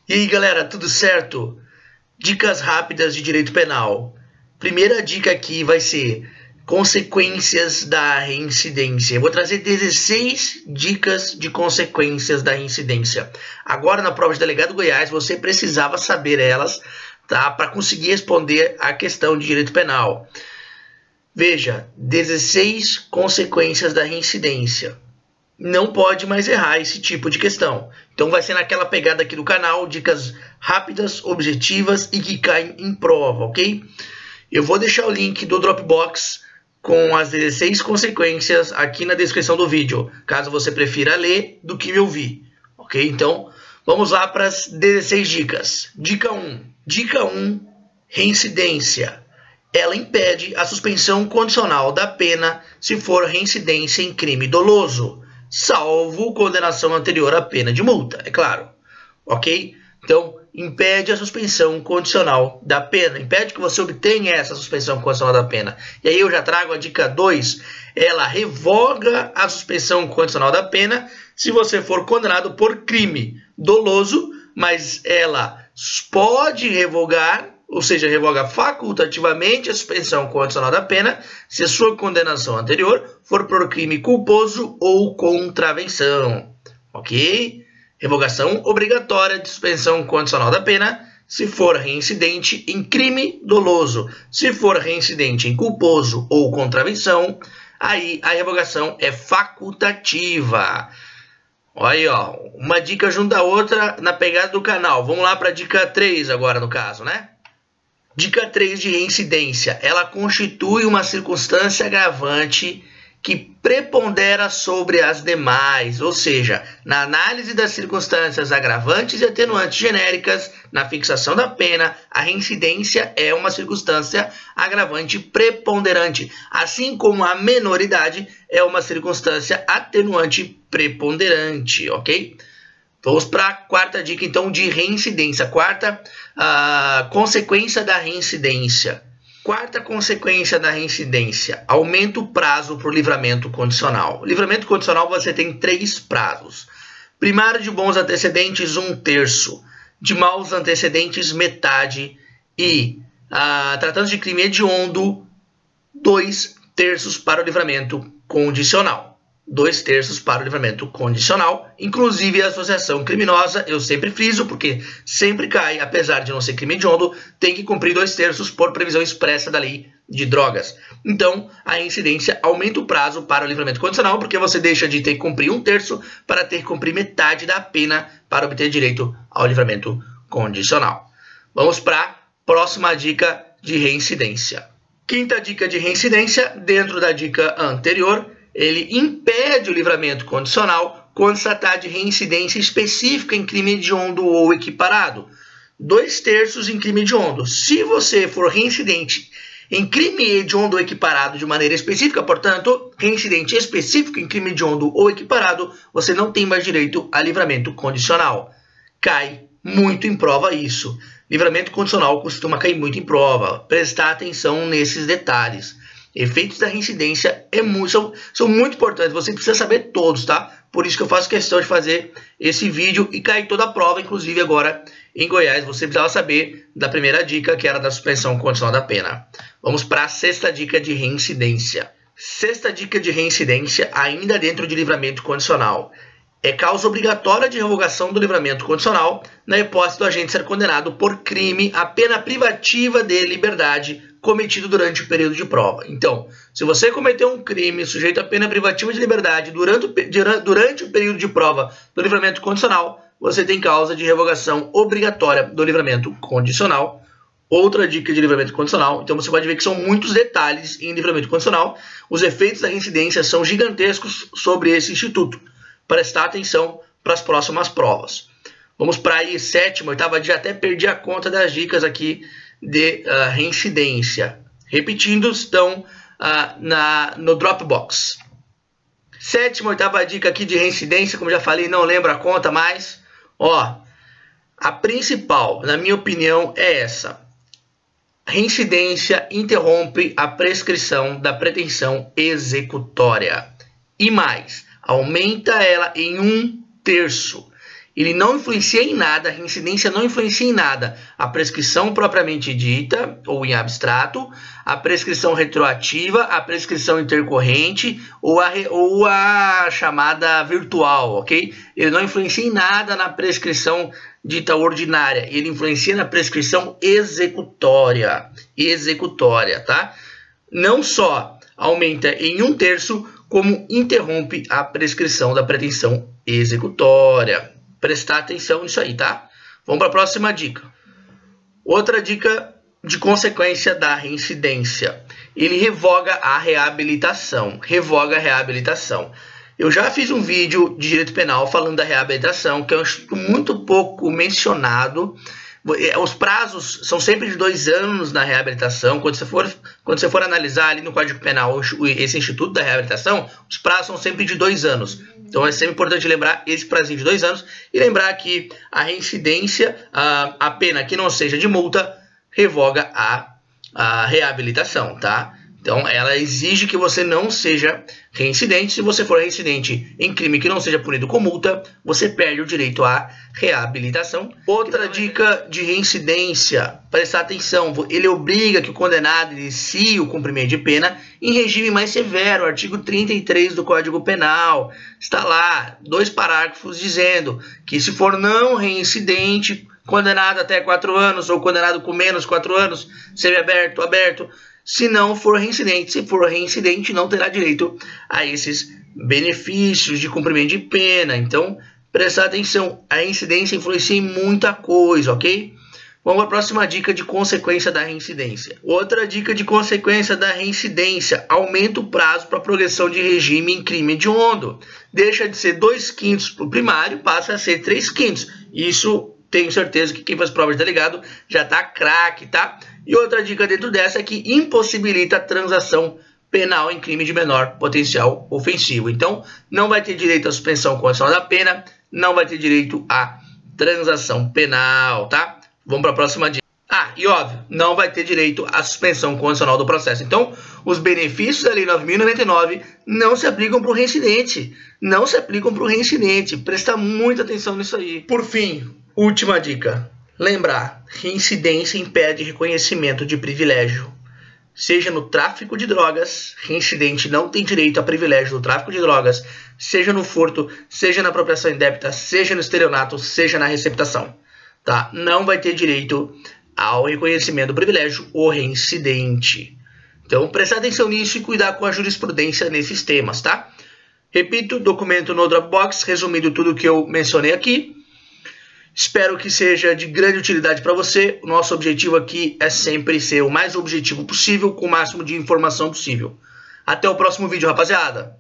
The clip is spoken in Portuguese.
E aí galera, tudo certo? Dicas rápidas de direito penal. Primeira dica aqui vai ser consequências da reincidência. Eu vou trazer 16 dicas de consequências da reincidência. Agora na prova de delegado Goiás você precisava saber elas, tá? Para conseguir responder a questão de direito penal. Veja, 16 consequências da reincidência. Não pode mais errar esse tipo de questão. Então vai ser naquela pegada aqui do canal, dicas rápidas, objetivas e que caem em prova, ok? Eu vou deixar o link do Dropbox com as 16 consequências aqui na descrição do vídeo, caso você prefira ler do que me ouvir, ok? Então vamos lá para as 16 dicas. Dica 1. Dica 1, reincidência. Ela impede a suspensão condicional da pena se for reincidência em crime doloso, salvo condenação anterior à pena de multa, é claro, ok? Então, impede a suspensão condicional da pena, impede que você obtenha essa suspensão condicional da pena. E aí eu já trago a dica 2, ela revoga a suspensão condicional da pena se você for condenado por crime doloso, mas ela pode revogar, ou seja, revoga facultativamente a suspensão condicional da pena se a sua condenação anterior for por crime culposo ou contravenção, ok? Revogação obrigatória de suspensão condicional da pena se for reincidente em crime doloso. Se for reincidente em culposo ou contravenção, aí a revogação é facultativa. Olha aí, ó, uma dica junto à outra na pegada do canal. Vamos lá para a dica 3 agora no caso, né? Dica 3 de reincidência. Ela constitui uma circunstância agravante que prepondera sobre as demais, ou seja, na análise das circunstâncias agravantes e atenuantes genéricas, na fixação da pena, a reincidência é uma circunstância agravante preponderante, assim como a menoridade é uma circunstância atenuante preponderante, ok? Vamos para a quarta dica, então, de reincidência. Quarta consequência da reincidência. Quarta consequência da reincidência, aumenta o prazo para o livramento condicional. Livramento condicional você tem 3 prazos. Primário de bons antecedentes, 1/3. De maus antecedentes, metade. E, tratando de crime hediondo, 2/3 para o livramento condicional. 2/3 para o livramento condicional, inclusive a associação criminosa, eu sempre friso, porque sempre cai, apesar de não ser crime hediondo, tem que cumprir 2/3 por previsão expressa da lei de drogas. Então, a reincidência aumenta o prazo para o livramento condicional, porque você deixa de ter que cumprir 1/3 para ter que cumprir metade da pena para obter direito ao livramento condicional. Vamos para a próxima dica de reincidência. Quinta dica de reincidência, dentro da dica anterior, ele impede o livramento condicional quando se tratar de reincidência específica em crime hediondo ou equiparado. 2/3 em crime hediondo. Se você for reincidente em crime hediondo ou equiparado de maneira específica, portanto, reincidente específico em crime hediondo ou equiparado, você não tem mais direito a livramento condicional. Cai muito em prova isso. Livramento condicional costuma cair muito em prova. Prestar atenção nesses detalhes. Efeitos da reincidência são muito importantes, você precisa saber todos, tá? Por isso que eu faço questão de fazer esse vídeo e cair toda a prova, inclusive agora em Goiás, você precisava saber da primeira dica, que era da suspensão condicional da pena. Vamos para a sexta dica de reincidência. Sexta dica de reincidência, ainda dentro de livramento condicional. É causa obrigatória de revogação do livramento condicional na hipótese do agente ser condenado por crime a pena privativa de liberdade cometido durante o período de prova. Então, se você cometeu um crime sujeito a pena privativa de liberdade durante o período de prova do livramento condicional, você tem causa de revogação obrigatória do livramento condicional. Outra dica de livramento condicional, então você pode ver que são muitos detalhes em livramento condicional. Os efeitos da reincidência são gigantescos sobre esse instituto. Prestar atenção para as próximas provas. Vamos para aí, sétima, oitava dia, até perdi a conta das dicas aqui de reincidência. Repetindo, estão no Dropbox. Sétima, oitava dica aqui de reincidência, como já falei, não lembro a conta mais. Ó, a principal, na minha opinião, é essa. Reincidência interrompe a prescrição da pretensão executória. E mais, aumenta ela em 1/3. ele não influencia em nada, a reincidência não influencia em nada a prescrição propriamente dita, ou em abstrato, a prescrição retroativa, a prescrição intercorrente ou a chamada virtual, ok? Ele não influencia em nada na prescrição dita ordinária, ele influencia na prescrição executória, tá? Não só aumenta em 1/3, como interrompe a prescrição da pretensão executória. Prestar atenção nisso aí, tá? Vamos para a próxima dica. Outra dica de consequência da reincidência. Ele revoga a reabilitação. Eu já fiz um vídeo de direito penal falando da reabilitação, que é um instituto muito pouco mencionado. Os prazos são sempre de 2 anos na reabilitação. Quando você for analisar ali no Código Penal esse instituto da reabilitação, os prazos são sempre de 2 anos. Então é sempre importante lembrar esse prazinho de 2 anos e lembrar que a reincidência, a pena que não seja de multa, revoga a reabilitação, tá? Então, ela exige que você não seja reincidente. Se você for reincidente em crime que não seja punido com multa, você perde o direito à reabilitação. Outra dica de reincidência, prestar atenção, ele obriga que o condenado inicie o cumprimento de pena em regime mais severo, artigo 33 do Código Penal. Está lá, 2 parágrafos dizendo que se for não reincidente, condenado até 4 anos ou condenado com menos 4 anos, semiaberto, aberto, se não for reincidente. Se for reincidente, não terá direito a esses benefícios de cumprimento de pena. Então, prestar atenção, a reincidência influencia em muita coisa, ok? Vamos para a próxima dica de consequência da reincidência. Outra dica de consequência da reincidência, aumenta o prazo para progressão de regime em crime hediondo. Deixa de ser 2/5 para o primário, passa a ser 3/5. Isso, tenho certeza que quem faz prova de delegado já tá craque, tá? E outra dica dentro dessa é que impossibilita a transação penal em crime de menor potencial ofensivo. Então, não vai ter direito à suspensão condicional da pena, não vai ter direito à transação penal, tá? Vamos para a próxima dica. E óbvio, não vai ter direito à suspensão condicional do processo. Então, os benefícios da Lei 9.099 não se aplicam para o reincidente. Não se aplicam para o reincidente. Presta muita atenção nisso aí. Por fim, última dica. Lembrar, reincidência impede reconhecimento de privilégio. Seja no tráfico de drogas, reincidente não tem direito a privilégio do tráfico de drogas, seja no furto, seja na apropriação indébita, seja no estelionato, seja na receptação. Tá? Não vai ter direito ao reconhecimento do privilégio o reincidente. Então, prestar atenção nisso e cuidar com a jurisprudência nesses temas, tá? Repito, documento no Dropbox, resumindo tudo que eu mencionei aqui. Espero que seja de grande utilidade para você. O nosso objetivo aqui é sempre ser o mais objetivo possível, com o máximo de informação possível. Até o próximo vídeo, rapaziada!